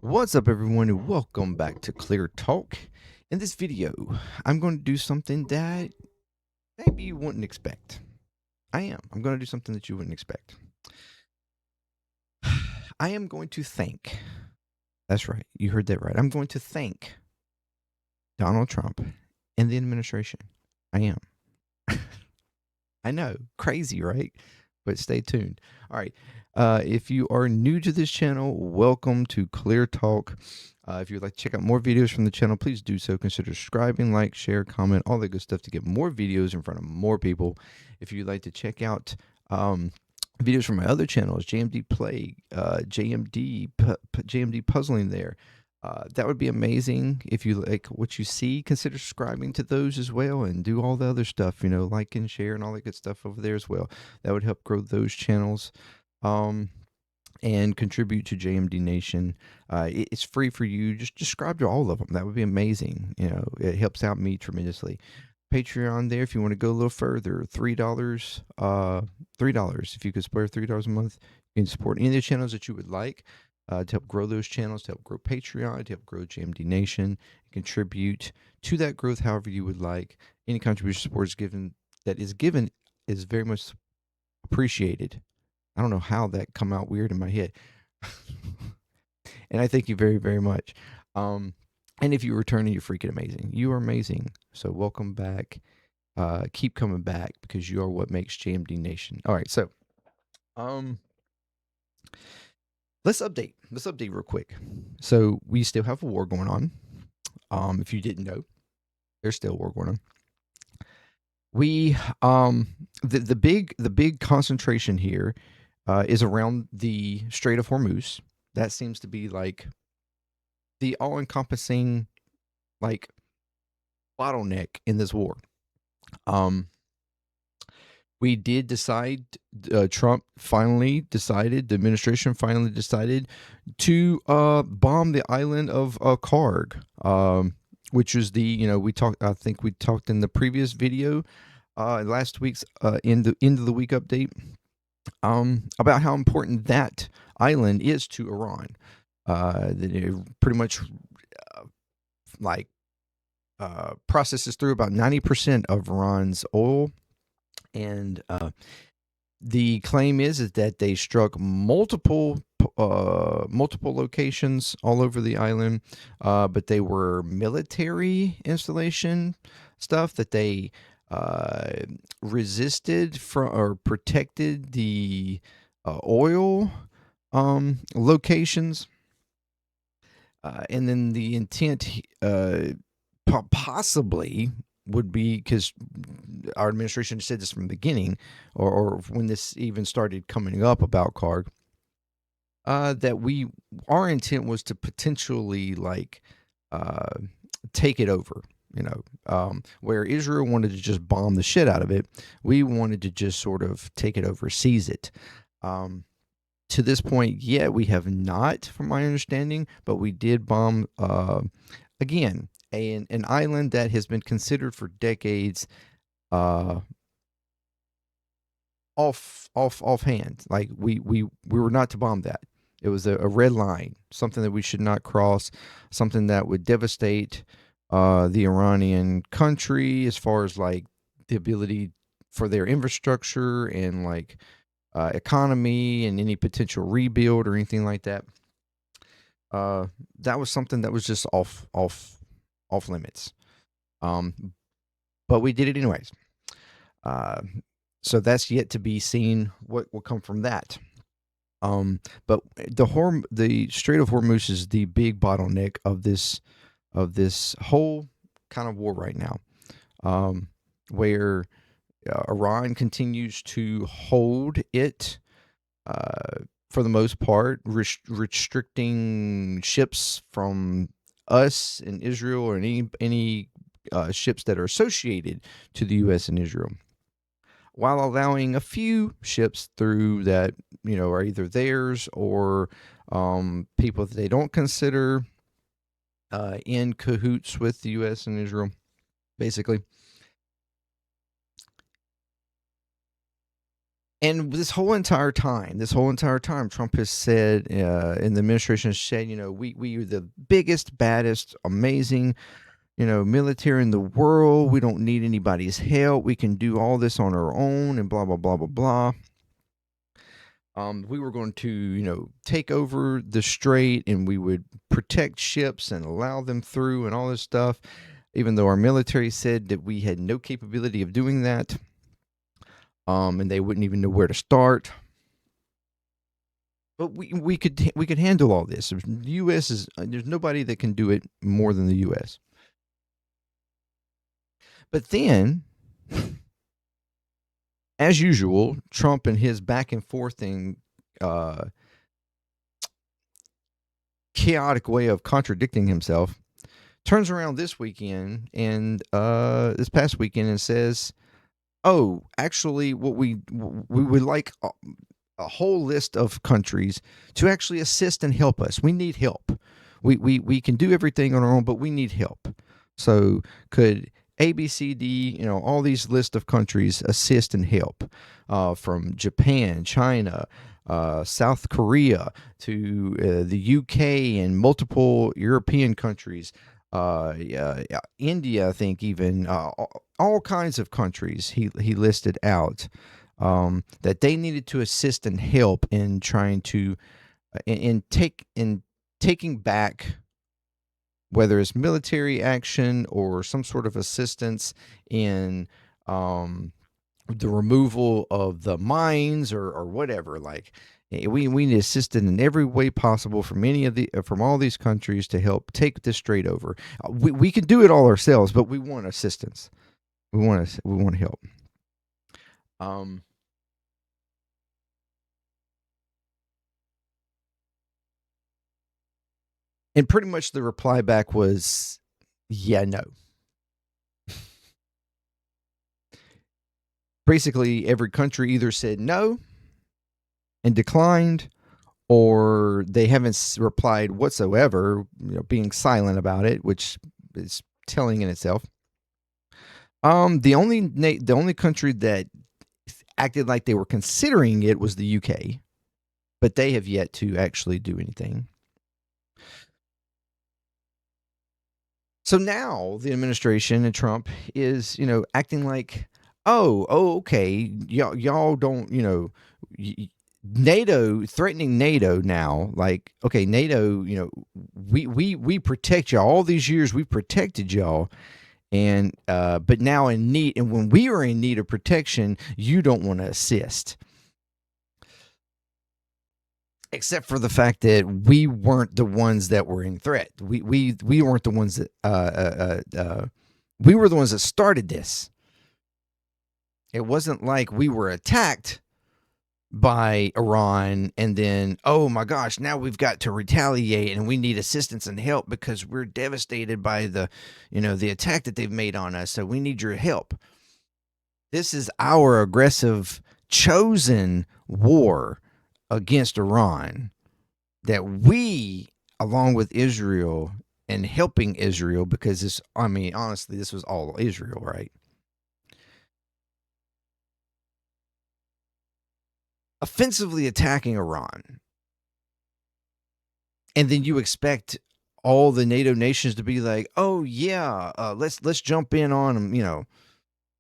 What's up, everyone, and welcome back to Clear Talk. In this video, I'm going to do something that maybe you wouldn't expect. I'm going to do something that you wouldn't expect. I am going to thank, that's right, you heard that right. I'm going to thank Donald Trump and the administration. I am. I know, crazy, right? But stay tuned. All right. If you are new to this channel, welcome to Clear Talk. If you'd like to check out more videos from the channel, please do so. Consider subscribing, like, share, comment, all that good stuff to get more videos in front of more people. If you'd like to check out videos from my other channels, JMDPLAY, JMD Puzzling there, that would be amazing. If you like what you see, consider subscribing to those as well and do all the other stuff, like and share and all that good stuff over there as well. That would help grow those channels and contribute to JMD Nation. It's free for you. Just subscribe to all of them. That would be amazing. It helps out me tremendously. Patreon there if you want to go a little further. $3. $3. If you could spare $3 a month, you can support any of the channels that you would like. To help grow those channels, to help grow Patreon, to help grow JMD Nation, contribute to that growth however you would like. Any contribution support is given is very much appreciated. I don't know how that come out weird in my head. And I thank you very, very much. And if you return, you're freaking amazing. You are amazing. So welcome back. Keep coming back because you are what makes JMD Nation. All right, so let's update. Let's update real quick. So we still have a war going on. If you didn't know, there's still a war going on. We the big concentration here is around the Strait of Hormuz. That seems to be like the all-encompassing like bottleneck in this war. We did decide, Trump finally decided, the administration finally decided to bomb the island of Karg, which is I think we talked in the previous video, last week's end of the week update, about how important that island is to Iran. That it pretty much processes through about 90% of Iran's oil. And the claim is that they struck multiple locations all over the island, but they were military installation stuff that they resisted from or protected the oil locations. And then the intent possibly would be, because our administration said this from the beginning, or when this even started coming up about Karg, that our intent was to potentially take it over. Where Israel wanted to just bomb the shit out of it, we wanted to just sort of take it over, seize it. To this point, we have not, from my understanding, but we did bomb again an island that has been considered for decades offhand. Like we were not to bomb that. It was a red line, something that we should not cross, something that would devastate the Iranian country as far as like the ability for their infrastructure and economy and any potential rebuild or anything like that. That was something that was just off limits. But we did it anyways. So that's yet to be seen what will come from that. But the Strait of Hormuz is the big bottleneck of this whole kind of war right now, where Iran continues to hold it for the most part, restricting ships from us and Israel or any ships that are associated to the U.S. and Israel, while allowing a few ships through that are either theirs or people that they don't consider in cahoots with the U.S. and Israel, basically. And this whole entire time, Trump has said, and the administration has said, we are the biggest, baddest, amazing, military in the world. We don't need anybody's help. We can do all this on our own, and blah blah blah blah blah. We were going to, take over the strait, and we would protect ships and allow them through, and all this stuff. Even though our military said that we had no capability of doing that, and they wouldn't even know where to start. But we could handle all this. The U.S. there's nobody that can do it more than the U.S. But then, as usual, Trump and his back and forth thing, chaotic way of contradicting himself, turns around this weekend and this past weekend and says, "Oh, actually, what we would like a whole list of countries to actually assist and help us. We need help. We can do everything on our own, but we need help. So could A, B, C, D, all these list of countries assist and help, from Japan, China, South Korea to the UK and multiple European countries, India, I think even all kinds of countries he listed out, that they needed to assist and help in trying to in taking back, whether it's military action or some sort of assistance in the removal of the mines or whatever. Like, we need assistance in every way possible from all these countries to help take this strait over. We can do it all ourselves, but we want assistance. We want help. And pretty much the reply back was, yeah, no. Basically, every country either said no and declined, or they haven't replied whatsoever, being silent about it, which is telling in itself. The only country that acted like they were considering it was the UK, but they have yet to actually do anything. So now the administration and Trump is, acting like, oh, okay, y'all don't, NATO, threatening NATO now, like, okay, NATO, we protect y'all. All these years we've protected y'all, and but now in need, and when we are in need of protection, you don't want to assist. Except for the fact that we weren't the ones that were in threat. We weren't the ones that we were the ones that started this. It wasn't like we were attacked by Iran and then, oh my gosh, now we've got to retaliate and we need assistance and help because we're devastated by the attack that they've made on us. So we need your help. This is our aggressive, chosen war against Iran that we, along with Israel and helping Israel, because honestly, this was all Israel, right? Offensively attacking Iran. And then you expect all the NATO nations to be like, oh yeah, let's jump in on them,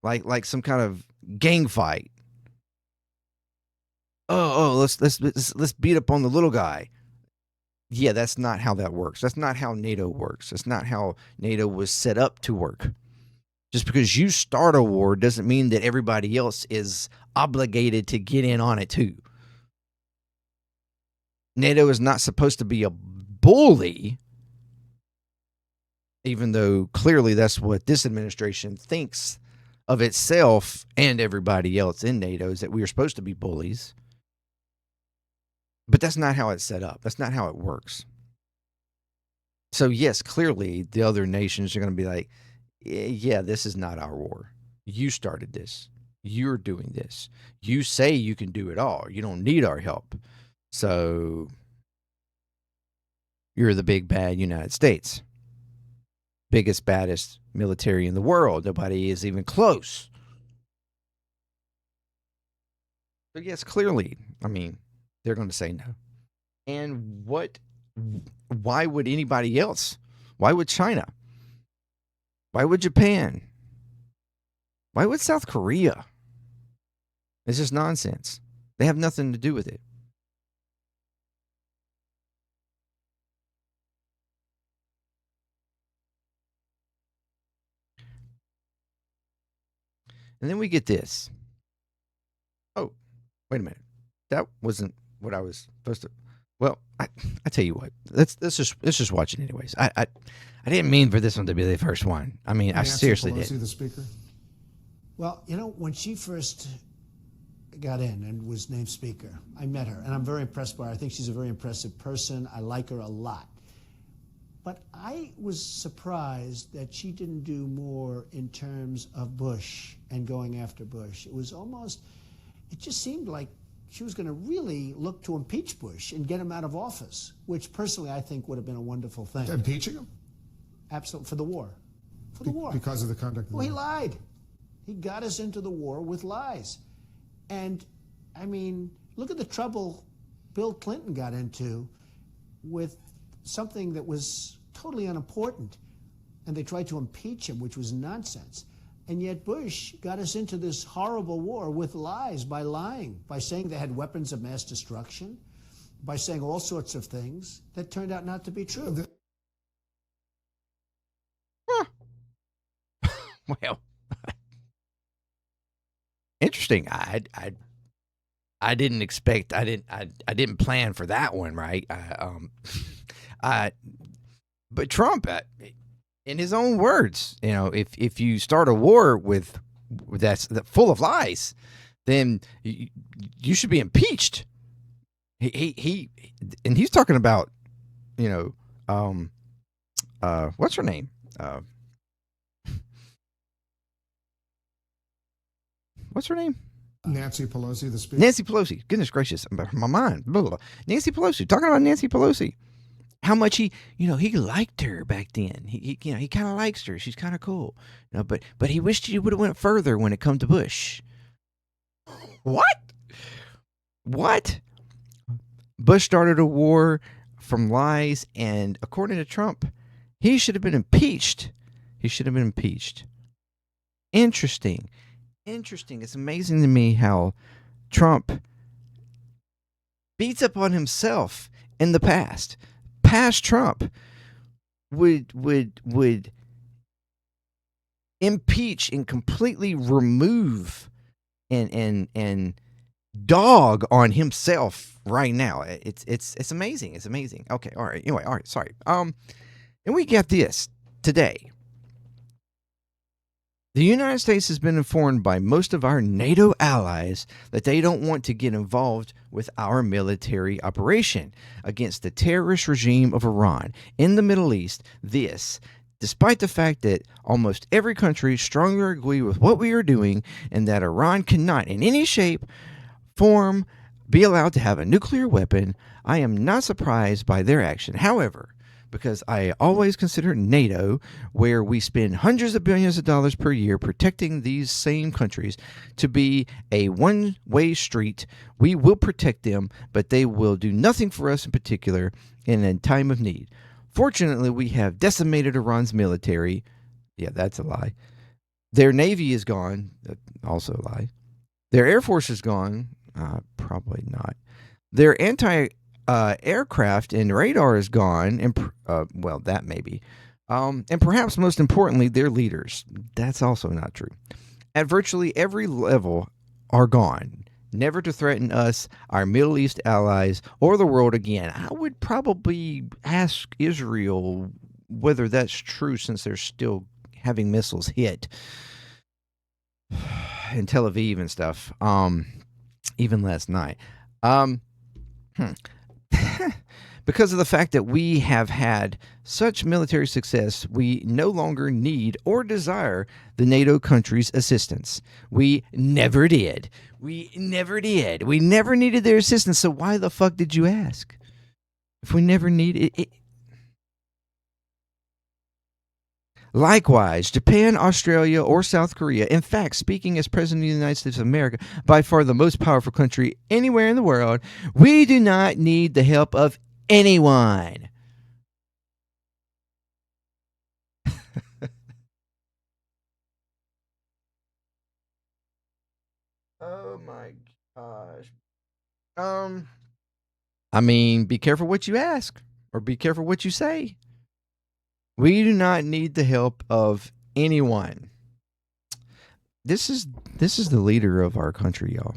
like some kind of gang fight. Let's beat up on the little guy. Yeah, that's not how that works. That's not how NATO works. That's not how NATO was set up to work. Just because you start a war doesn't mean that everybody else is obligated to get in on it too. NATO is not supposed to be a bully, even though clearly that's what this administration thinks of itself and everybody else in NATO, is that we are supposed to be bullies. But that's not how it's set up. That's not how it works. So, yes, clearly the other nations are going to be like, yeah, this is not our war. You started this. You're doing this. You say you can do it all. You don't need our help. So, you're the big bad United States. Biggest, baddest military in the world. Nobody is even close. So yes, clearly, I mean, they're going to say no. And what? Why would anybody else? Why would China? Why would Japan? Why would South Korea? It's just nonsense. They have nothing to do with it. And then we get this. Oh, wait a minute. That wasn't what I was supposed to. Well, I tell you what. Let's just watch it anyways. I didn't mean for this one to be the first one. I mean, I seriously Pelosi, did. the speaker. Well, when she first got in and was named speaker, I met her, and I'm very impressed by her. I think she's a very impressive person. I like her a lot. But I was surprised that she didn't do more in terms of Bush and going after Bush. It just seemed like she was going to really look to impeach Bush and get him out of office, which personally I think would have been a wonderful thing. Impeaching him? Absolutely, for the war. For the war. Because of the conduct of the war. Well, he lied. He got us into the war with lies. And, I mean, look at the trouble Bill Clinton got into with something that was totally unimportant. And they tried to impeach him, which was nonsense. And yet Bush got us into this horrible war with lies, by lying, by saying they had weapons of mass destruction, by saying all sorts of things that turned out not to be true. Well, interesting. I didn't expect. I didn't plan for that one. Right. But Trump, in his own words, if you start a war that's full of lies, then you should be impeached. And he's talking about, what's her name? What's her name? Nancy Pelosi, the speaker. Nancy Pelosi. Goodness gracious, my mind. Blah, blah, blah. Nancy Pelosi. Talking about Nancy Pelosi. How much he liked her back then. He kind of likes her. She's kind of cool. But he wished he would have went further when it come to Bush. What? Bush started a war from lies, and according to Trump, he should have been impeached. Interesting. It's amazing to me how Trump beats up on himself in the past. Past Trump would impeach and completely remove and dog on himself right now. It's amazing. It's amazing. Okay, all right. Anyway, all right, sorry. And we got this today. The United States has been informed by most of our NATO allies that they don't want to get involved with our military operation against the terrorist regime of Iran in the Middle East. This, despite the fact that almost every country strongly agree with what we are doing and that Iran cannot in any shape, form, be allowed to have a nuclear weapon. I am not surprised by their action. However, because I always consider NATO, where we spend hundreds of billions of dollars per year protecting these same countries, to be a one-way street. We will protect them, but they will do nothing for us in particular in a time of need. Fortunately, we have decimated Iran's military. Yeah, that's a lie. Their Navy is gone. Also a lie. Their Air Force is gone. Probably not. Their aircraft and radar is gone, and that may be. And perhaps most importantly, their leaders. That's also not true. At virtually every level are gone, never to threaten us, our Middle East allies, or the world again. I would probably ask Israel whether that's true, since they're still having missiles hit in Tel Aviv and stuff, even last night. Because of the fact that we have had such military success, we no longer need or desire the NATO countries' assistance. We never did. We never needed their assistance, so why the fuck did you ask? If we never needed it. Likewise, Japan, Australia, or South Korea. In fact, speaking as President of the United States of America, by far the most powerful country anywhere in the world, we do not need the help of anyone. Oh my gosh. I mean, be careful what you ask or be careful what you say. We do not need the help of anyone. This is the leader of our country, y'all.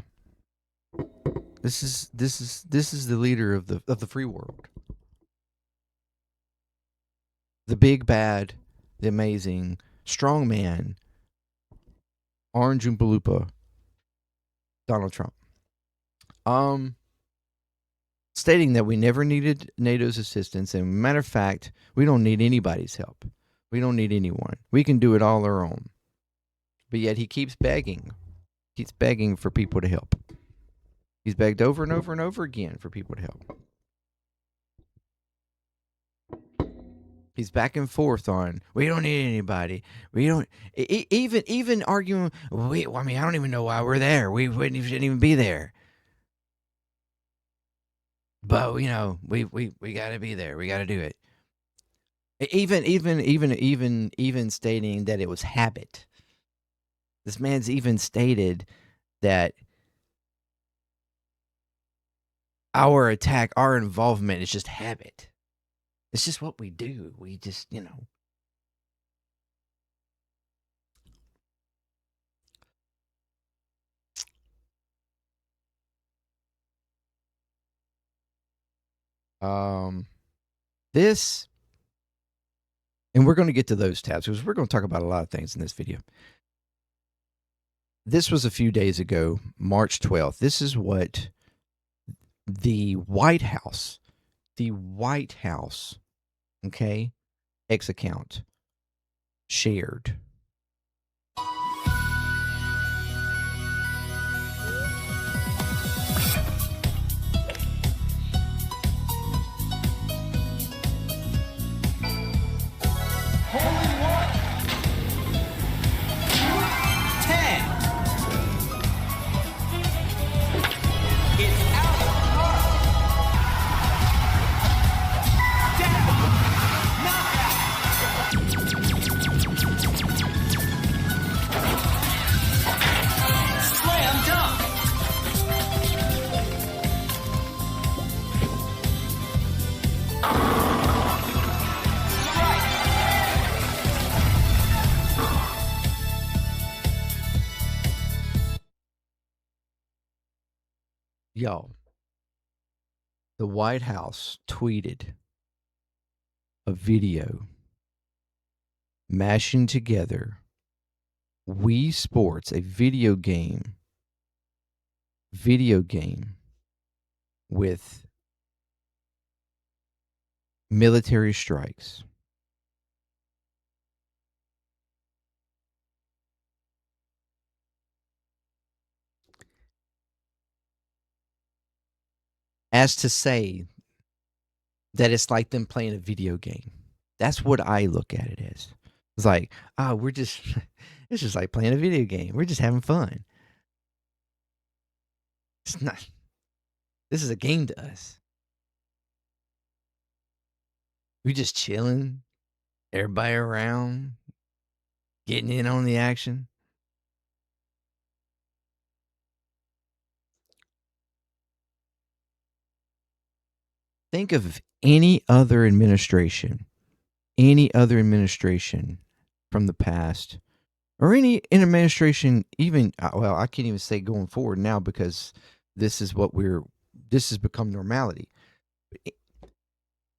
This is the leader of the free world. The big bad, the amazing, strong man, Orange Oompa Donald Trump. Stating that we never needed NATO's assistance, and matter of fact, we don't need anybody's help. We don't need anyone. We can do it all our own. But yet he keeps begging for people to help. He's begged over and over and over again for people to help. He's back and forth on, we don't need anybody. We don't even arguing. I don't even know why we're there. We shouldn't even be there. But we got to be there. We got to do it. Even stating that it was habit. This man's even stated that our attack, our involvement is just habit. It's just what we do. We just, this, and we're going to get to those tabs because we're going to talk about a lot of things in this video. This was a few days ago, March 12th. This is what the White House, okay, X account shared. Y'all, the White House tweeted a video mashing together Wii Sports, a video game with military strikes. As to say that it's like them playing a video game. That's what I look at it as. It's like, it's just like playing a video game. We're just having fun. It's not, this is a game to us. We just chilling, everybody around, getting in on the action. Think of any other administration from the past, or any administration, even, I can't even say going forward now because this has become normality.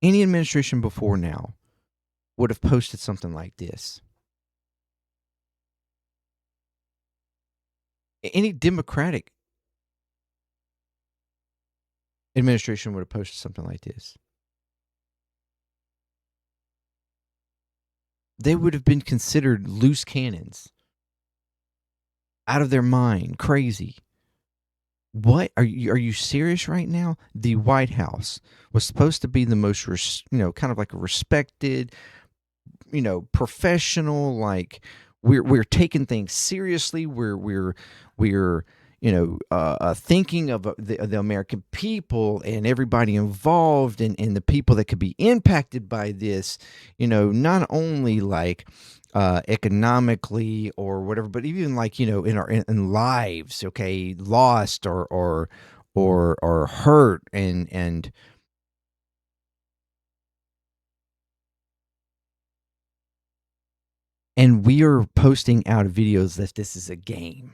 Any administration before now would have posted something like this. Any Democratic administration would have posted something like this. They would have been considered loose cannons, out of their mind, crazy. What are you serious right now? The White House was supposed to be the most, kind of like a respected, professional, like we're taking things seriously. We're thinking of the American people and everybody involved and the people that could be impacted by this, not only like economically or whatever, but even like, in our in lives, okay, lost or hurt and we are posting out videos that this is a game.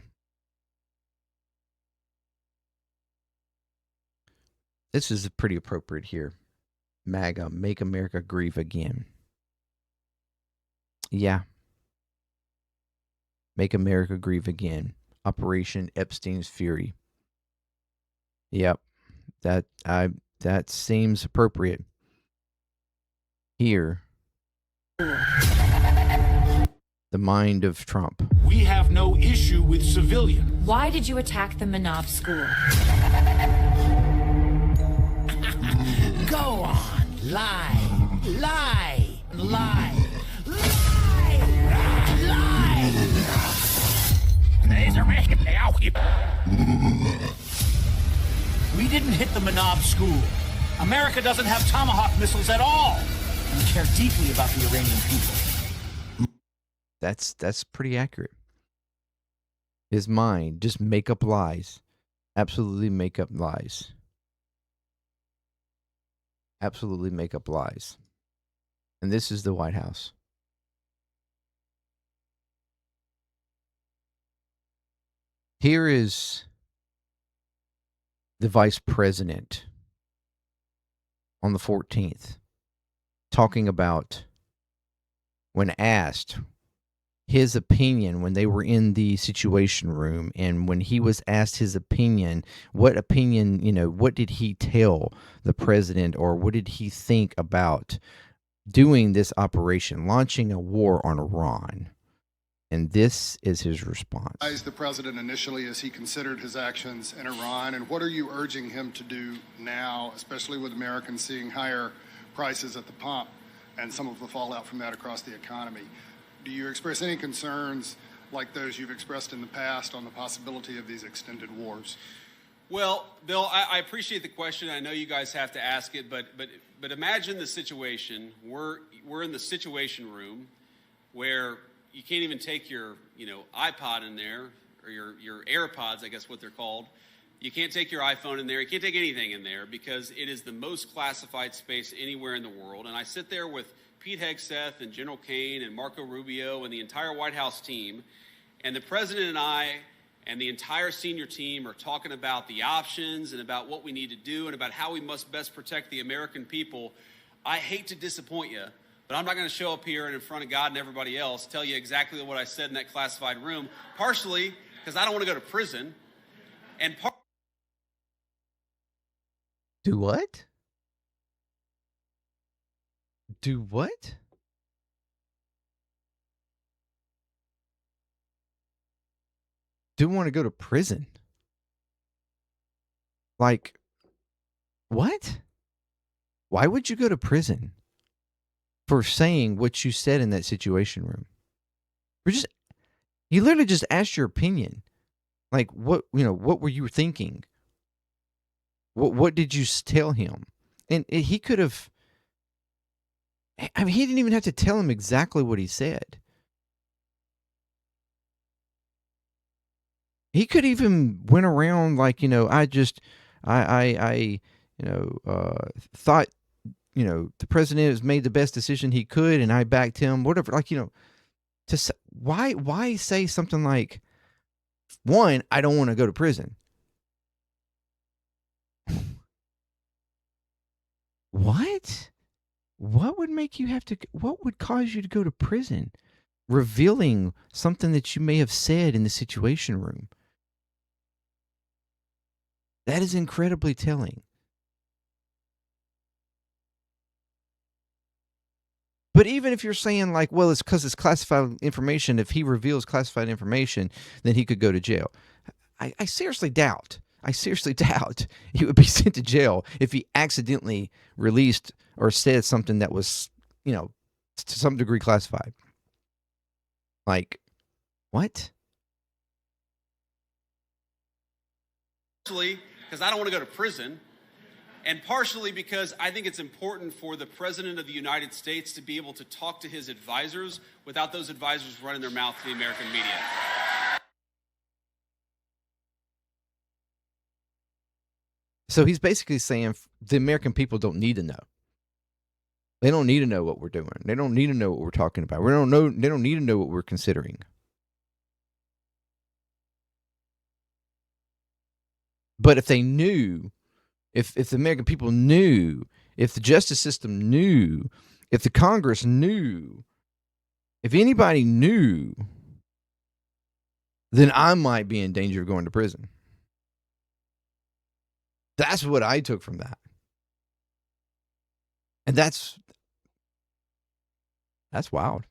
This is pretty appropriate here. MAGA, Make America Grieve Again. Yeah. Make America Grieve Again. Operation Epstein's Fury. Yep. That seems appropriate. Here. The mind of Trump. We have no issue with civilians. Why did you attack the Manav school? Go on, lie, lie, lie, lie, lie. We didn't hit the Manav school. America doesn't have Tomahawk missiles at all. We care deeply about the Iranian people. That's pretty accurate. His mind, just make up lies. Absolutely make up lies. Absolutely make up lies. And this is the White House. Here is the vice president on the 14th talking about, when asked his opinion when they were in the Situation Room, and when he was asked his opinion, what did he tell the president, or what did he think about doing this operation, launching a war on Iran? And this is his response. The president initially as he considered his actions in Iran, and what are you urging him to do now, especially with Americans seeing higher prices at the pump and some of the fallout from that across the economy? Do you express any concerns like those you've expressed in the past on the possibility of these extended wars? Well, Bill, I appreciate the question. I know you guys have to ask it, but imagine the situation. We're in the Situation Room where you can't even take your iPod in there, or your AirPods, I guess what they're called. You can't take your iPhone in there. You can't take anything in there because it is the most classified space anywhere in the world. And I sit there with Pete Hegseth and General Kane and Marco Rubio and the entire White House team, and the president and I and the entire senior team are talking about the options and about what we need to do and about how we must best protect the American people. I hate to disappoint you, but I'm not going to show up here and in front of God and everybody else tell you exactly what I said in that classified room, partially because I don't want to go to prison, and Do what? Do what? Do want to go to prison? Like, what? Why would you go to prison for saying what you said in that Situation Room? You literally just asked your opinion. Like, what were you thinking? What did you tell him? And he could have, I mean, he didn't even have to tell him exactly what he said. He could even went around like, I thought, the president has made the best decision he could, and I backed him, whatever. Like, why say something like, one, I don't want to go to prison. What? What would make you have to? What would cause you to go to prison? Revealing something that you may have said in the Situation Room. That is incredibly telling. But even if you're saying like, well, it's because it's classified information, if he reveals classified information, then he could go to jail. I seriously doubt. He would be sent to jail if he accidentally released or said something that was, to some degree classified. Like, what? Partially because I don't want to go to prison, and partially because I think it's important for the President of the United States to be able to talk to his advisors without those advisors running their mouth to the American media. So he's basically saying the American people don't need to know. They don't need to know what we're doing. They don't need to know what we're talking about. They don't need to know what we're considering. But if they knew, if the American people knew, if the justice system knew, if the Congress knew, if anybody knew, then I might be in danger of going to prison. That's what I took from that. And that's wild.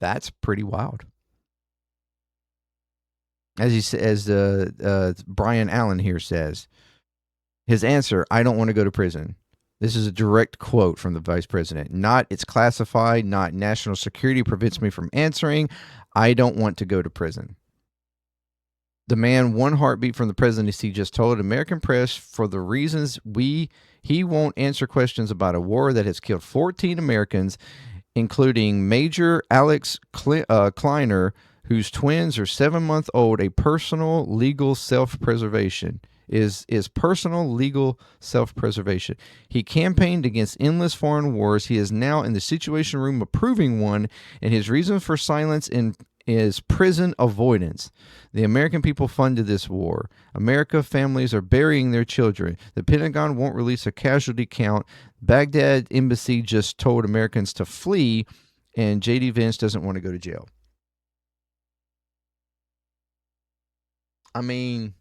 That's pretty wild. As Brian Allen here says, his answer, I don't want to go to prison. This is a direct quote from the vice president. Not it's classified, not national security prevents me from answering. I don't want to go to prison. The man, one heartbeat from the presidency, just told American press for the reasons he won't answer questions about a war that has killed 14 Americans, including Major Alex Kleiner, whose twins are 7-month-old. A personal legal self-preservation is personal legal self-preservation. He campaigned against endless foreign wars. He is now in the Situation Room approving one, and his reason for silence is prison avoidance. The American people funded this war. America families are burying their children. The Pentagon won't release a casualty count. Baghdad embassy just told Americans to flee, and J.D. Vance doesn't want to go to jail. I mean,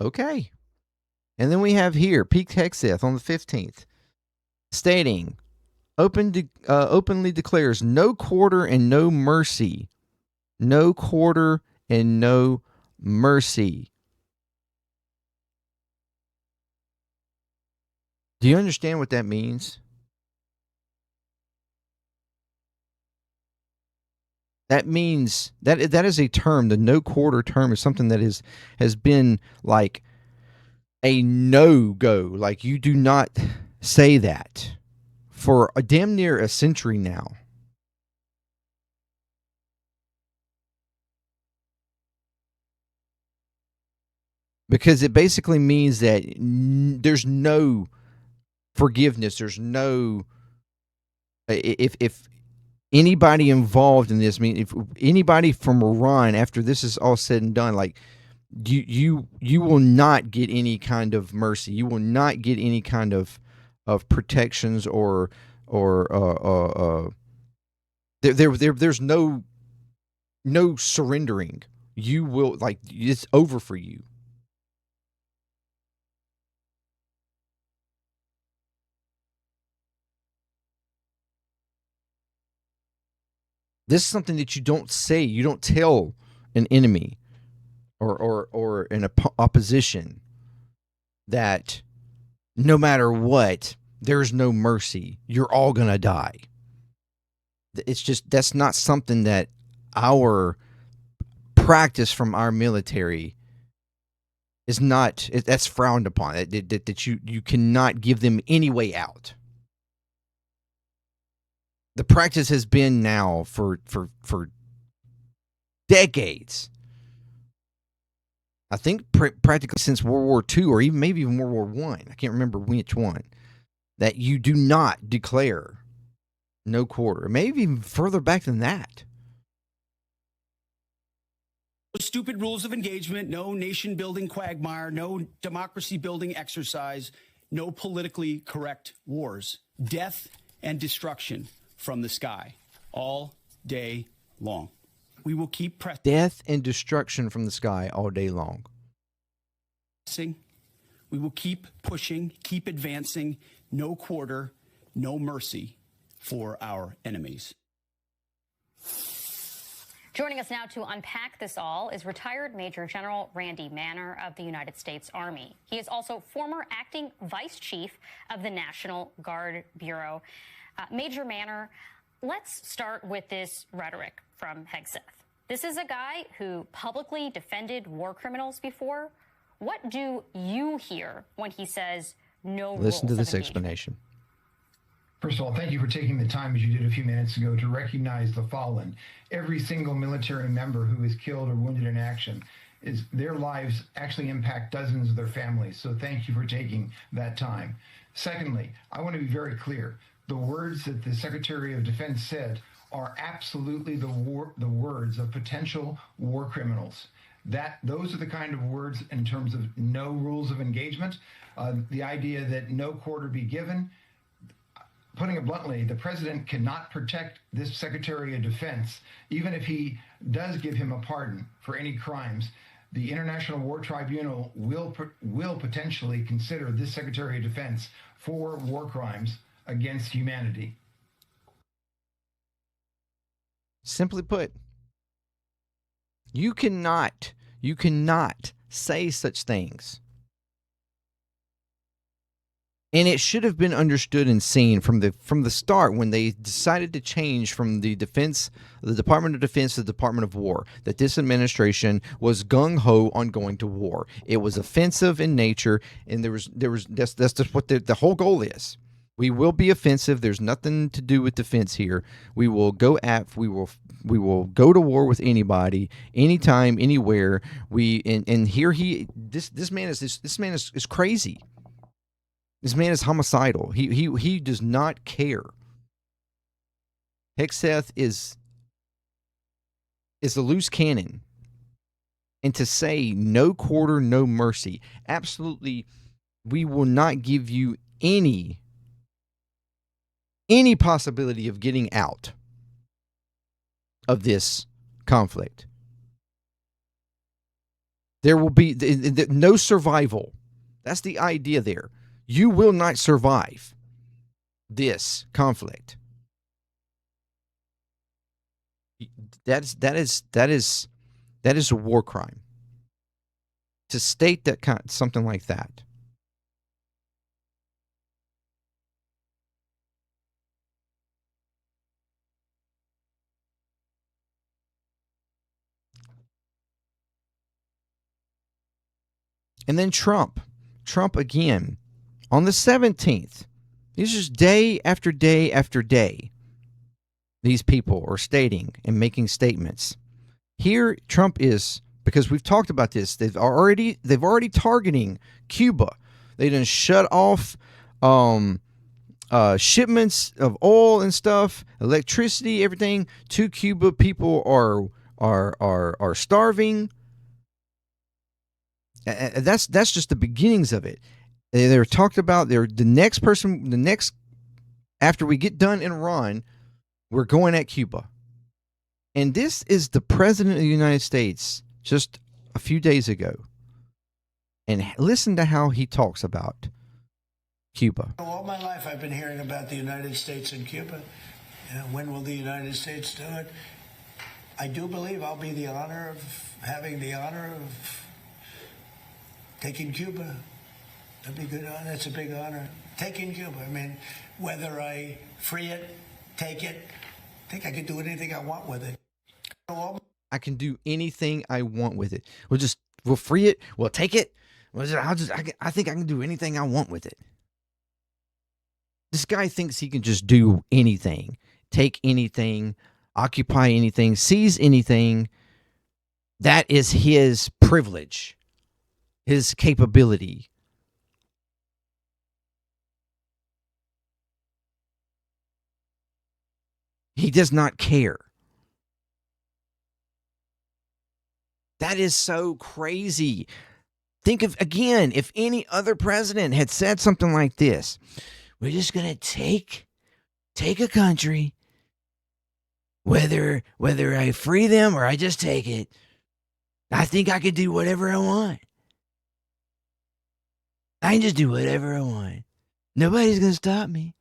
okay. And then we have here, Pete Hegseth on the 15th, stating, openly declares no quarter and no mercy. No quarter and no mercy. Do you understand what that means? That means that is a term. The no quarter term is something that has been like a no-go. Like, you do not say that for a damn near a century now. Because it basically means that there's no forgiveness. There's no, if anybody involved in this, I mean, if anybody from Iran, after this is all said and done, like, you will not get any kind of mercy. You will not get any kind of protections or there's no surrendering. You will, like, it's over for you. This is something that you don't say. You don't tell an enemy or an opposition that no matter what, there's no mercy. You're all going to die. It's just, that's not something that our practice from our military is not, that's frowned upon. That you cannot give them any way out. The practice has been now for decades. I think practically since World War II, or even maybe even World War I. I can't remember which one. That you do not declare no quarter. Maybe even further back than that. Stupid rules of engagement, no nation-building quagmire, no democracy-building exercise, no politically correct wars. Death and destruction from the sky all day long. We will keep pressing. Death and destruction from the sky all day long. We will keep pushing, keep advancing. No quarter, no mercy for our enemies. Joining us now to unpack this all is retired Major General Randy Manner of the United States Army. He is also former acting vice chief of the National Guard Bureau. Major Manner, let's start with this rhetoric from Hegseth. This is a guy who publicly defended war criminals before. What do you hear when he says no rules Listen to of this engagement? explanation. First of all, thank you for taking the time, as you did a few minutes ago, to recognize the fallen. Every single military member who is killed or wounded in action, their lives actually impact dozens of their families. So thank you for taking that time. Secondly, I want to be very clear. The words that the Secretary of Defense said are absolutely the words of potential war criminals. Those are the kind of words in terms of no rules of engagement, the idea that no quarter be given. Putting it bluntly, the president cannot protect this Secretary of Defense, even if he does give him a pardon for any crimes. The International War Tribunal will potentially consider this Secretary of Defense for war crimes against humanity. Simply put, you cannot say such things. And it should have been understood and seen from the start when they decided to change from the Department of Defense to the Department of War, that this administration was gung-ho on going to war. It was offensive in nature, and that's just what the whole goal is. We will be offensive. There's nothing to do with defense here. We will go go to war with anybody, anytime, anywhere. This man is crazy. This man is homicidal. He does not care. Hegseth is a loose cannon. And to say no quarter, no mercy, absolutely, we will not give you any possibility of getting out of this conflict. There will be no survival. That's the idea there. You will not survive this conflict. That is a war crime. To state something like that. And then Trump again. On the 17th, these are just day after day after day, these people are stating and making statements. Here, Trump is, because we've talked about this, they've already targeting Cuba. They done shut off shipments of oil and stuff, electricity, everything to Cuba. People are starving. That's just the beginnings of it. They're talked about. After we get done in Iran, we're going at Cuba. And this is the President of the United States just a few days ago. And listen to how he talks about Cuba. All my life I've been hearing about the United States and Cuba. When will the United States do it? I do believe I'll be having the honor of taking Cuba. That'd be good. That's a big honor. Taking Cuba. I mean, whether I free it, take it, I think I can do anything I want with it. I can do anything I want with it. We'll free it. We'll take it. I think I can do anything I want with it. This guy thinks he can just do anything, take anything, occupy anything, seize anything. That is his privilege, his capability. He does not care. That is so crazy. Think of, again, if any other president had said something like this. We're just going to take a country, whether I free them or I just take it. I think I could do whatever I want. I can just do whatever I want. Nobody's going to stop me.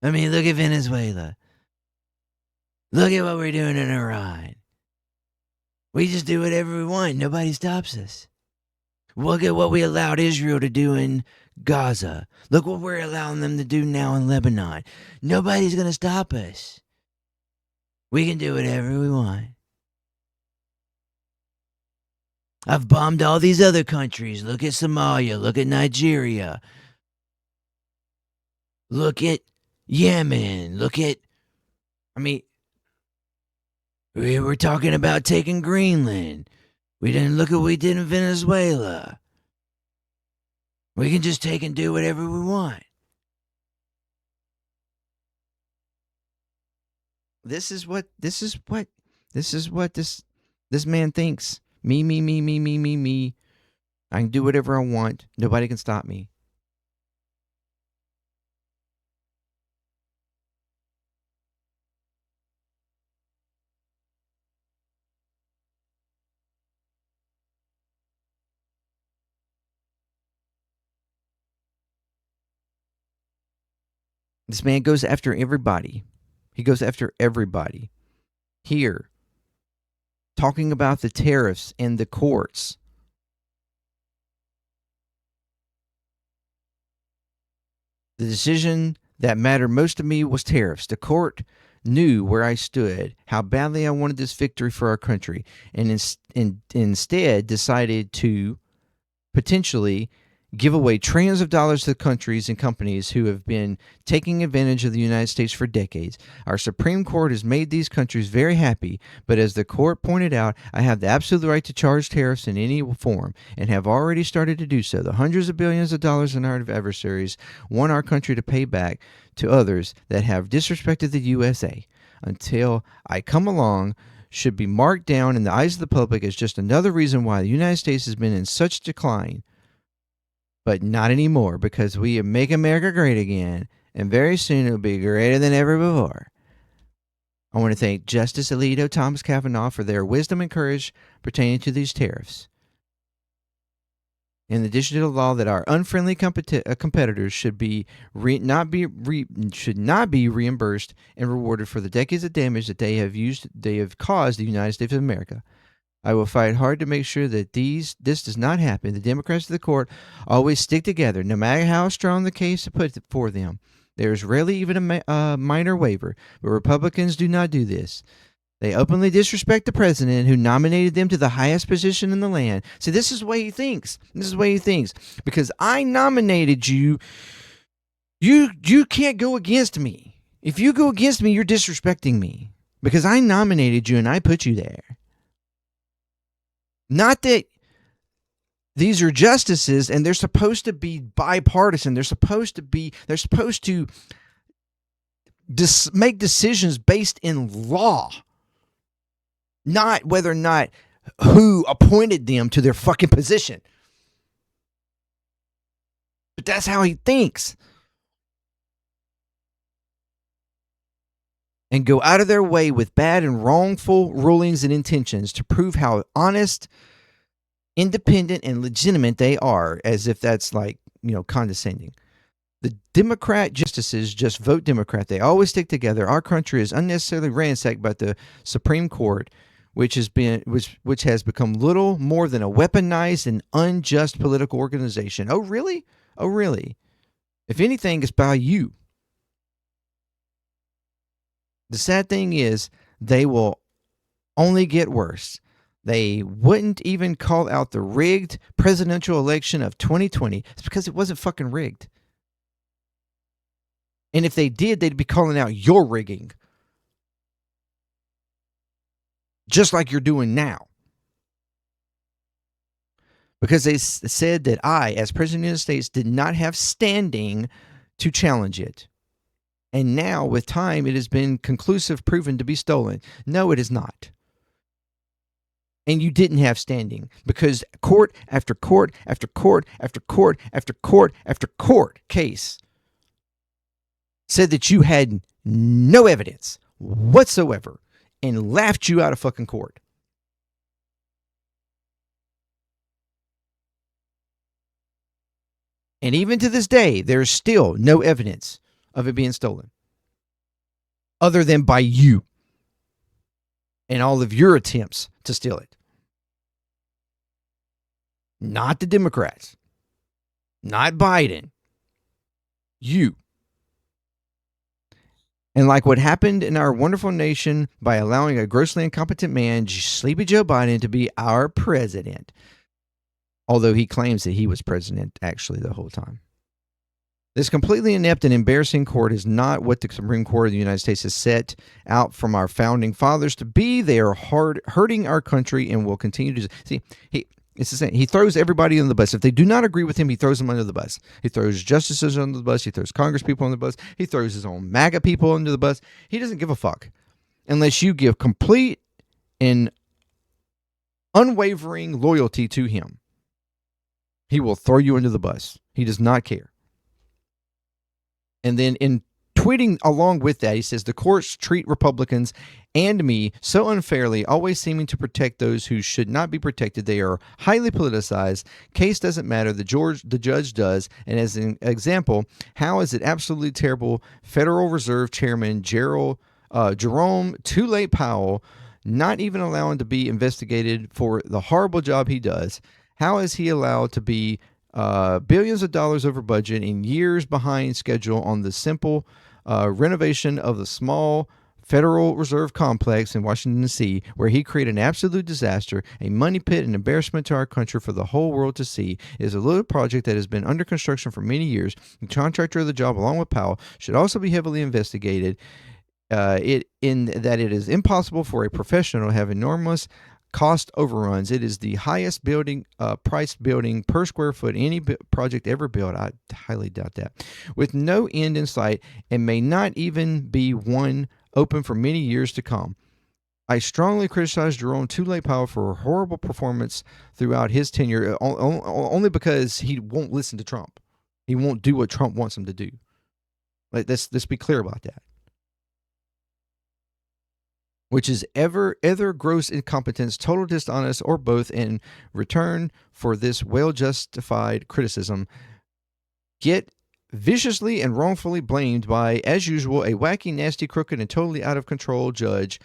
I mean, look at Venezuela. Look at what we're doing in Iran. We just do whatever we want. Nobody stops us. Look at what we allowed Israel to do in Gaza. Look what we're allowing them to do now in Lebanon. Nobody's going to stop us. We can do whatever we want. I've bombed all these other countries. Look at Somalia. Look at Nigeria. Look at Yemen. We were talking about taking Greenland. We didn't look at what we did in Venezuela. We can just take and do whatever we want. This is what this man thinks. Me. I can do whatever I want. Nobody can stop me. This man goes after everybody. He goes after everybody. Here, talking about the tariffs and the courts. The decision that mattered most to me was tariffs. The court knew where I stood, how badly I wanted this victory for our country, and instead decided to potentially give away trillions of dollars to countries and companies who have been taking advantage of the United States for decades. Our Supreme Court has made these countries very happy, but as the court pointed out, I have the absolute right to charge tariffs in any form and have already started to do so. The hundreds of billions of dollars in our adversaries want our country to pay back to others that have disrespected the USA. Until I come along, should be marked down in the eyes of the public as just another reason why the United States has been in such decline. But not anymore, because we make America great again, and very soon it will be greater than ever before. I want to thank Justice Alito, Thomas Kavanaugh for their wisdom and courage pertaining to these tariffs. In addition to the law that our unfriendly competitors should not be reimbursed and rewarded for the decades of damage that they have caused the United States of America. I will fight hard to make sure that this does not happen. The Democrats of the court always stick together, no matter how strong the case put for them. There is rarely even a minor waiver, but Republicans do not do this. They openly disrespect the president who nominated them to the highest position in the land. See, this is the way he thinks. Because I nominated you, you can't go against me. If you go against me, you're disrespecting me. Because I nominated you and I put you there. Not that these are justices and they're supposed to be bipartisan. They're supposed to make decisions based in law. Not whether or not who appointed them to their fucking position. But that's how he thinks. And go out of their way with bad and wrongful rulings and intentions to prove how honest, independent, and legitimate they are, as if that's condescending. The Democrat justices just vote Democrat. They always stick together. Our country is unnecessarily ransacked by the Supreme Court, which has become little more than a weaponized and unjust political organization. Oh, really? If anything, it's by you. The sad thing is, they will only get worse. They wouldn't even call out the rigged presidential election of 2020. It's because it wasn't fucking rigged. And if they did, they'd be calling out your rigging. Just like you're doing now. Because they said that I, as President of the United States, did not have standing to challenge it. And now, with time, it has been proven to be stolen. No, it is not. And you didn't have standing because court after court after court after court after court after court case said that you had no evidence whatsoever and laughed you out of fucking court. And even to this day, there's still no evidence of it being stolen other than by you and all of your attempts to steal it. not the Democrats, not Biden, you. And like what happened in our wonderful nation by allowing a grossly incompetent man, Sleepy Joe Biden, to be our president, although he claims that he was president actually the whole time. This completely inept and embarrassing court is not what the Supreme Court of the United States has set out from our founding fathers to be. They are hurting our country and will continue to. See, it's the same. He throws everybody under the bus. If they do not agree with him, he throws them under the bus. He throws justices under the bus. He throws Congress people under the bus. He throws his own MAGA people under the bus. He doesn't give a fuck unless you give complete and unwavering loyalty to him. He will throw you under the bus. He does not care. And then in tweeting along with that, he says, the courts treat Republicans and me so unfairly, always seeming to protect those who should not be protected. They are highly politicized. Case doesn't matter. The judge does. And as an example, how is it absolutely terrible? Federal Reserve Chairman Jerome Too Late Powell not even allowing to be investigated for the horrible job he does. How is he allowed to be billions of dollars over budget and years behind schedule on the simple renovation of the small Federal Reserve complex in Washington, D.C., where he created an absolute disaster, a money pit, and embarrassment to our country for the whole world to see? It is a little project that has been under construction for many years. The contractor of the job, along with Powell, should also be heavily investigated. It is impossible for a professional to have enormous cost overruns. It is the highest price building per square foot any project ever built. I highly doubt that. With no end in sight, and may not even be one open for many years to come. I strongly criticize Jerome Too Late Powell for a horrible performance throughout his tenure, only because he won't listen to Trump. He won't do what Trump wants him to do. Let's be clear about that. Which is either gross incompetence, total dishonest, or both. In return for this well-justified criticism, get viciously and wrongfully blamed by, as usual, a wacky, nasty, crooked, and totally out of control judge,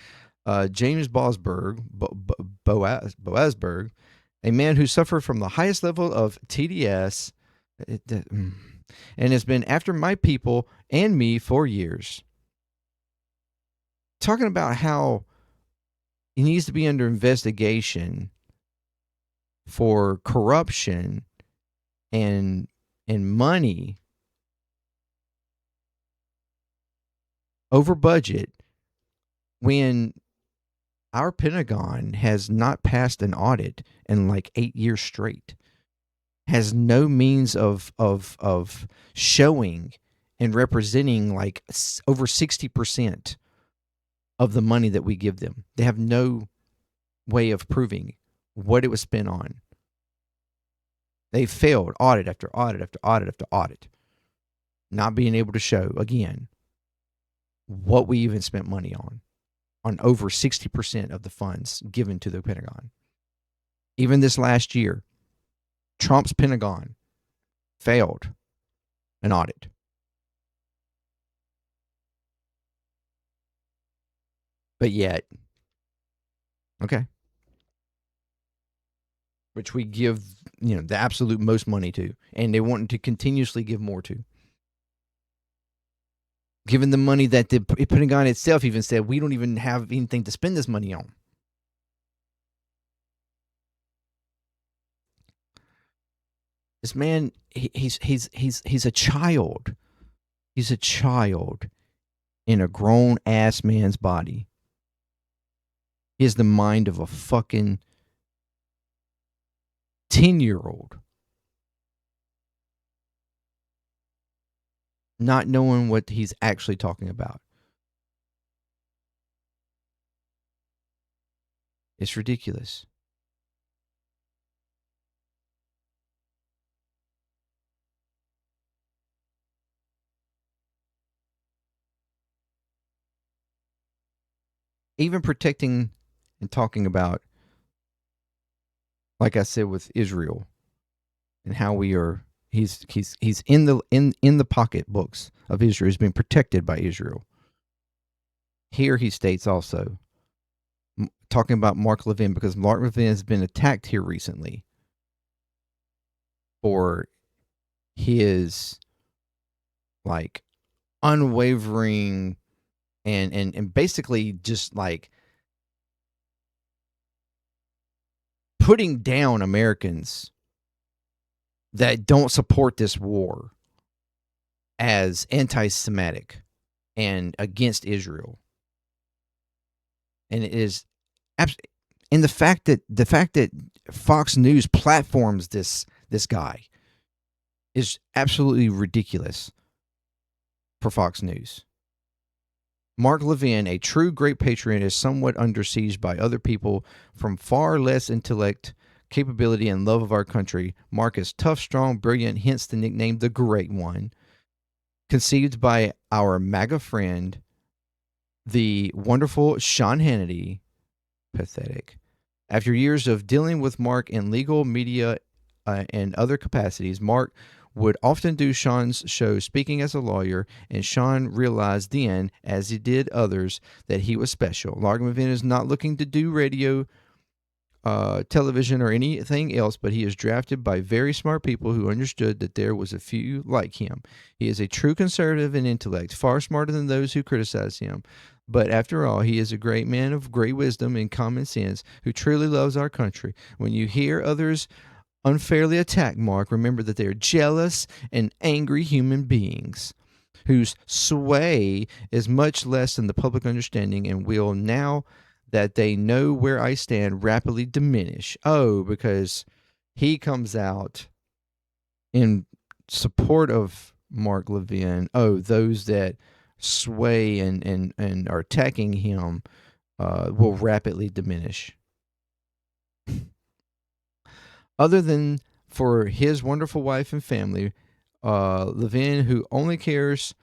James Boasberg, a man who suffered from the highest level of TDS and has been after my people and me for years. Talking about how he needs to be under investigation for corruption and money over budget when our Pentagon has not passed an audit in like 8 years straight, has no means of showing and representing like over 60% of the money that we give them. They have no way of proving what it was spent on. They failed audit after audit after audit after audit, not being able to show, again, what we even spent money on over 60% of the funds given to the Pentagon. Even this last year, Trump's Pentagon failed an audit. But yet, okay, which we give, the absolute most money to, and they want to continuously give more to. Given the money that the Pentagon itself even said, we don't even have anything to spend this money on. This man, he's a child. He's a child in a grown ass man's body. He has the mind of a fucking 10-year-old. Not knowing what he's actually talking about. It's ridiculous. Even protecting and talking about, like I said, with Israel and how we are, he's in the pocketbooks of Israel. He's being protected by Israel. Here he states also, talking about Mark Levin, because Mark Levin has been attacked here recently. for his like unwavering and basically just like putting down Americans that don't support this war as anti-Semitic and against Israel. And it is and the fact that Fox News platforms this guy is absolutely ridiculous for Fox News. Mark Levin, a true great patriot, is somewhat under siege by other people from far less intellect, capability, and love of our country. Mark is tough, strong, brilliant, hence the nickname the Great One. Conceived by our MAGA friend, the wonderful Sean Hannity. Pathetic. After years of dealing with Mark in legal, media, and other capacities, Mark would often do Sean's show speaking as a lawyer, and Sean realized then, as he did others, that he was special. Mark Levin is not looking to do radio, television, or anything else, but he is drafted by very smart people who understood that there was a few like him. He is a true conservative in intellect, far smarter than those who criticize him. But after all, he is a great man of great wisdom and common sense who truly loves our country. When you hear others unfairly attack Mark, remember that they are jealous and angry human beings whose sway is much less than the public understanding and will, now that they know where I stand, rapidly diminish. Oh, because he comes out in support of Mark Levin. Oh, those that sway and are attacking him will rapidly diminish. Other than for his wonderful wife and family, Levin, who only cares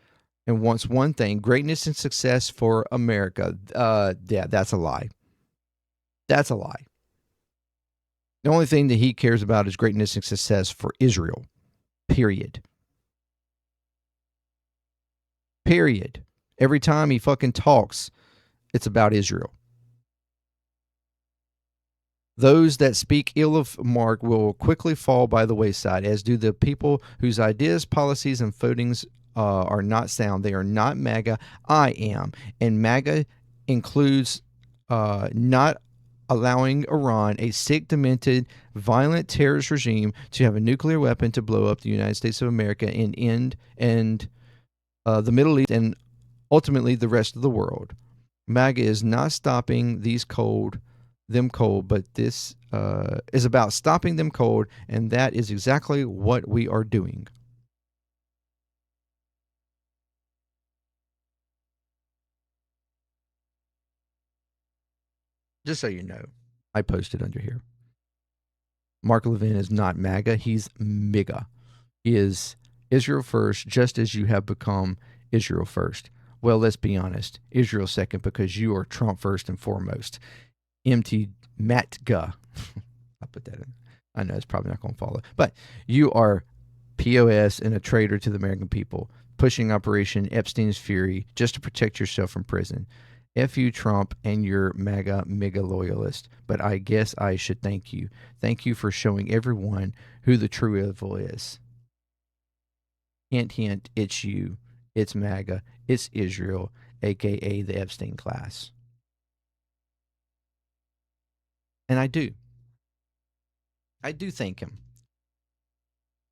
and wants one thing: greatness and success for America. Yeah, that's a lie. That's a lie. The only thing that he cares about is greatness and success for Israel. Period. Period. Every time he fucking talks, it's about Israel. Those that speak ill of Mark will quickly fall by the wayside, as do the people whose ideas, policies, and votings are not sound. They are not MAGA. I am. And MAGA includes not allowing Iran, a sick, demented, violent terrorist regime, to have a nuclear weapon to blow up the United States of America and end the Middle East and ultimately the rest of the world. MAGA is not stopping them cold, but this is about stopping them cold, and that is exactly what we are doing. Just so you know, I posted under here. Mark Levin is not MAGA, he's MIGA. He is Israel first, just as you have become Israel first. Well, let's be honest, Israel second, because you are Trump first and foremost. MT Matga. I'll put that in. I know it's probably not going to follow, but you are POS and a traitor to the American people, pushing Operation Epstein's Fury just to protect yourself from prison. F you, Trump, and your MAGA loyalist. But I guess I should thank you. Thank you for showing everyone who the true evil is. Hint, hint, it's you. It's MAGA. It's Israel, a.k.a. the Epstein class. And I do. I do thank him.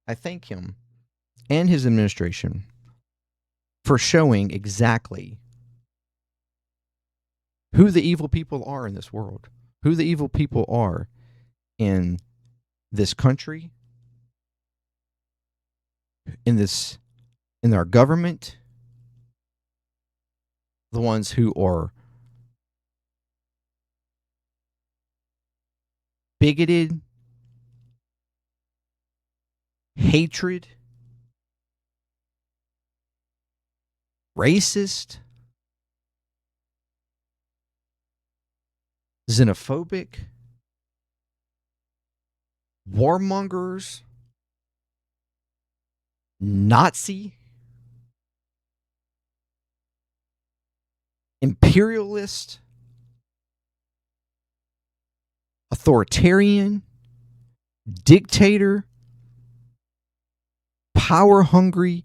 I thank him and his administration for showing exactly who the evil people are in this world, who the evil people are in this country, in our government, the ones who are bigoted, hatred, racist, xenophobic, warmongers, Nazi, imperialist, authoritarian, dictator, power hungry,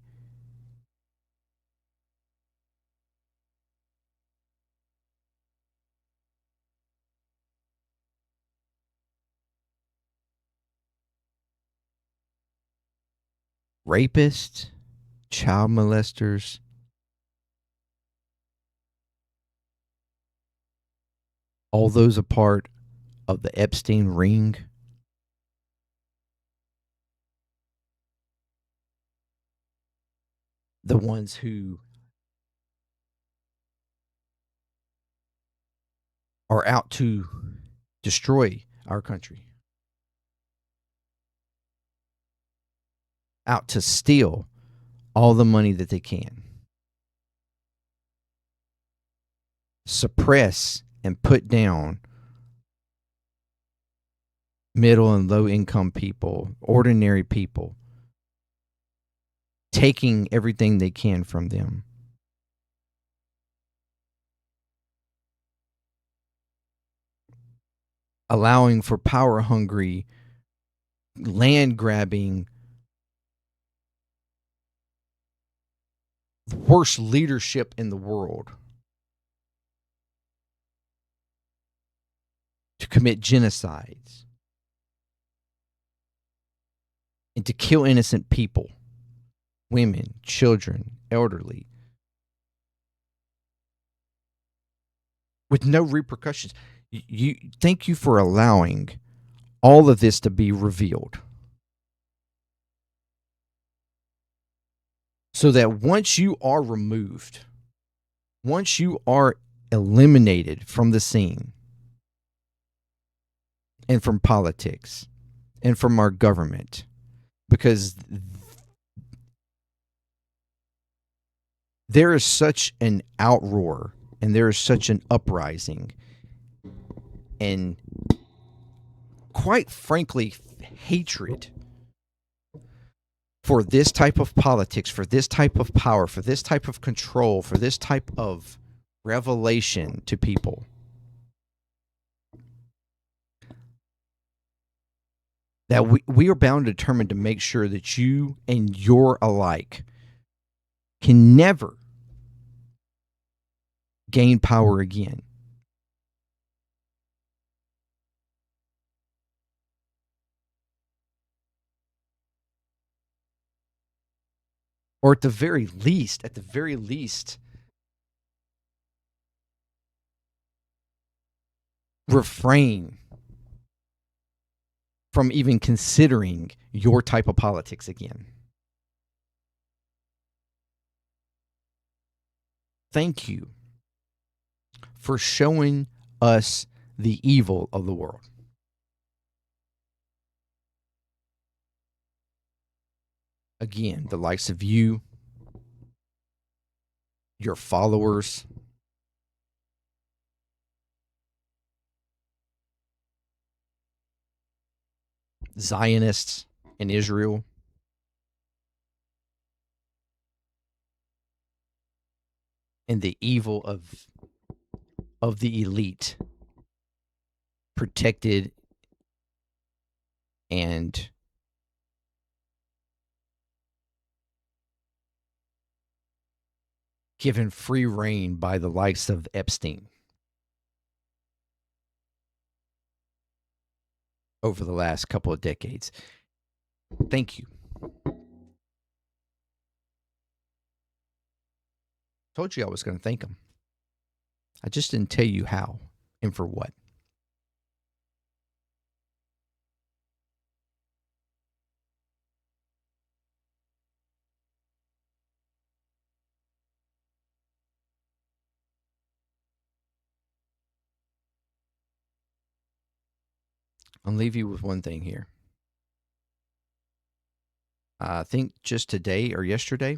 rapists, child molesters, all those a part of the Epstein ring, the ones who are out to destroy our country, out to steal all the money that they can, suppress and put down middle and low income people, ordinary people, taking everything they can from them. Allowing for power hungry, land grabbing, worst leadership in the world to commit genocides and to kill innocent people, women, children, elderly, with no repercussions. Thank you for allowing all of this to be revealed, so that once you are removed, once you are eliminated from the scene and from politics and from our government, because there is such an outroar and there is such an uprising and, quite frankly, hatred for this type of politics, for this type of power, for this type of control, for this type of revelation to people. That we are bound and determined to make sure that you and your alike can never gain power again. Or at the very least, refrain from even considering your type of politics again. Thank you for showing us the evil of the world. Again, the likes of you, your followers, Zionists in Israel, and the evil of the elite, protected and given free rein by the likes of Epstein over the last couple of decades. Thank you. Told you I was going to thank him. I just didn't tell you how and for what. I'll leave you with one thing here. I think just today or yesterday,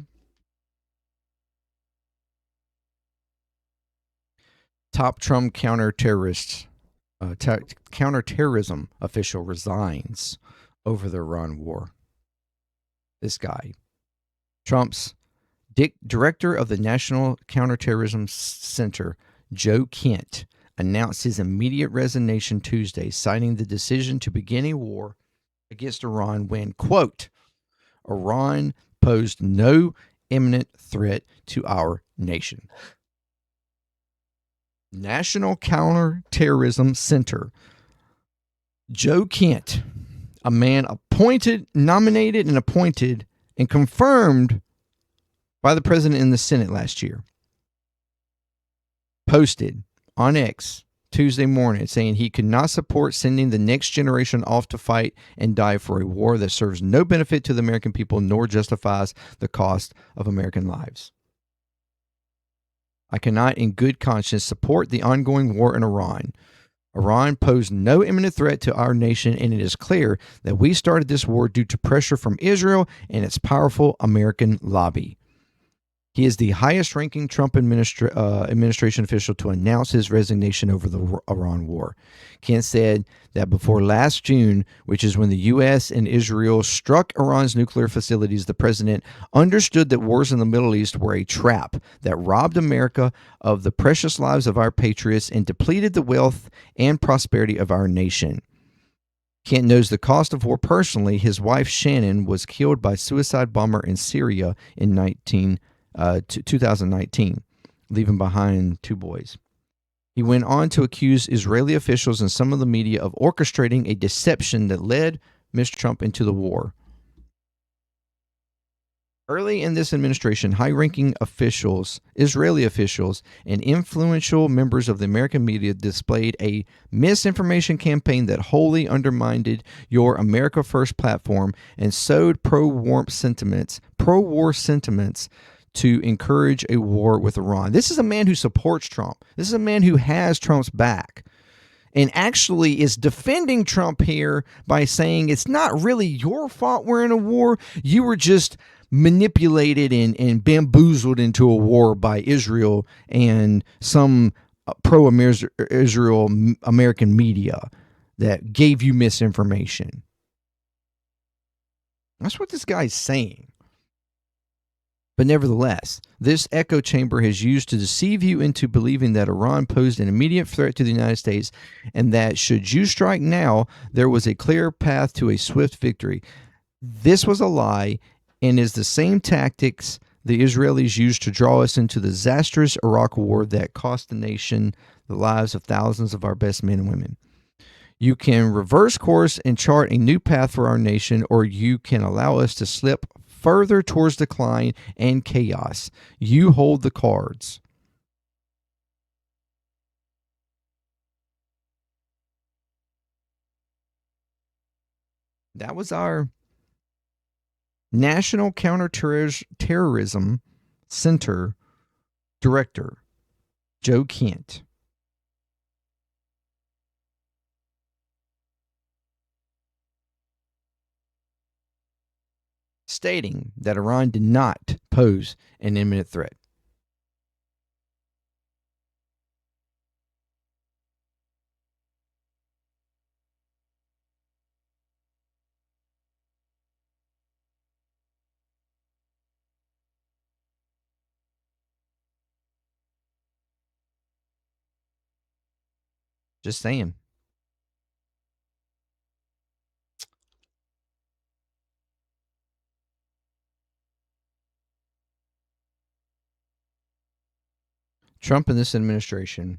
top Trump counterterrorism official resigns over the Iran war. This guy, Trump's director of the National Counterterrorism Center, Joe Kent, announced his immediate resignation Tuesday, citing the decision to begin a war against Iran when, quote, Iran posed no imminent threat to our nation. National Counterterrorism Center. Joe Kent, a man nominated and appointed and confirmed by the president in the Senate last year, posted on X Tuesday morning saying he could not support sending the next generation off to fight and die for a war that serves no benefit to the American people nor justifies the cost of American lives. I cannot in good conscience support the ongoing war in Iran. Iran posed no imminent threat to our nation, and it is clear that we started this war due to pressure from Israel and its powerful American lobby. He is the highest-ranking Trump administration official to announce his resignation over the Iran war. Kent said that before last June, which is when the U.S. and Israel struck Iran's nuclear facilities, the president understood that wars in the Middle East were a trap that robbed America of the precious lives of our patriots and depleted the wealth and prosperity of our nation. Kent knows the cost of war personally. His wife, Shannon, was killed by suicide bomber in Syria in 2019, leaving behind 2 boys. He went on to accuse Israeli officials and some of the media of orchestrating a deception that led Mr. Trump into the war. Early in this administration, high-ranking officials, Israeli officials, and influential members of the American media displayed a misinformation campaign that wholly undermined your America First platform and sowed pro-war sentiments to encourage a war with Iran. This is a man who supports Trump. This is a man who has Trump's back and actually is defending Trump here by saying it's not really your fault we're in a war. You were just manipulated and bamboozled into a war by Israel and some pro-Israel American media that gave you misinformation. That's what this guy's saying. But nevertheless, this echo chamber is used to deceive you into believing that Iran posed an immediate threat to the United States and that should you strike now, there was a clear path to a swift victory. This was a lie and is the same tactics the Israelis used to draw us into the disastrous Iraq war that cost the nation the lives of thousands of our best men and women. You can reverse course and chart a new path for our nation, or you can allow us to slip further towards decline and chaos. You hold the cards. That was our National Counterterrorism Center Director, Joe Kent. Stating that Iran did not pose an imminent threat. Just saying. Trump and this administration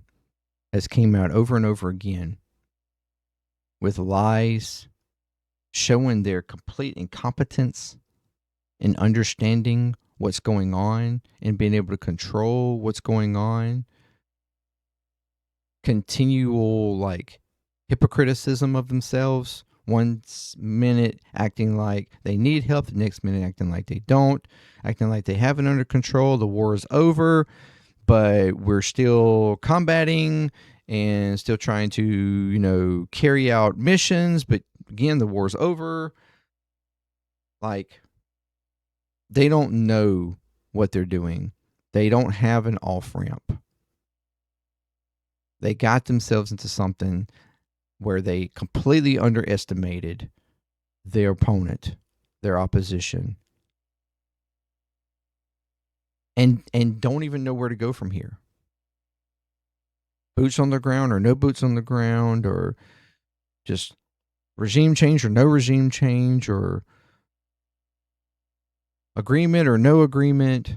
has came out over and over again with lies, showing their complete incompetence in understanding what's going on and being able to control what's going on. Continual hypocriticism of themselves. One minute acting like they need help, the next minute acting like they don't, acting like they have it under control. The war is over, but we're still combating and still trying to, carry out missions. But again, the war's over. They don't know what they're doing. They don't have an off-ramp. They got themselves into something where they completely underestimated their opponent, their opposition, and don't even know where to go from here. Boots on the ground or no boots on the ground, or just regime change or no regime change, or agreement or no agreement.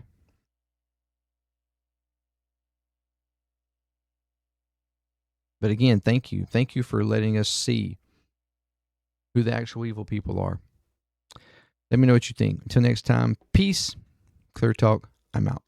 But again, thank you. Thank you for letting us see who the actual evil people are. Let me know what you think. Until next time, peace. Clear Talk. I'm out.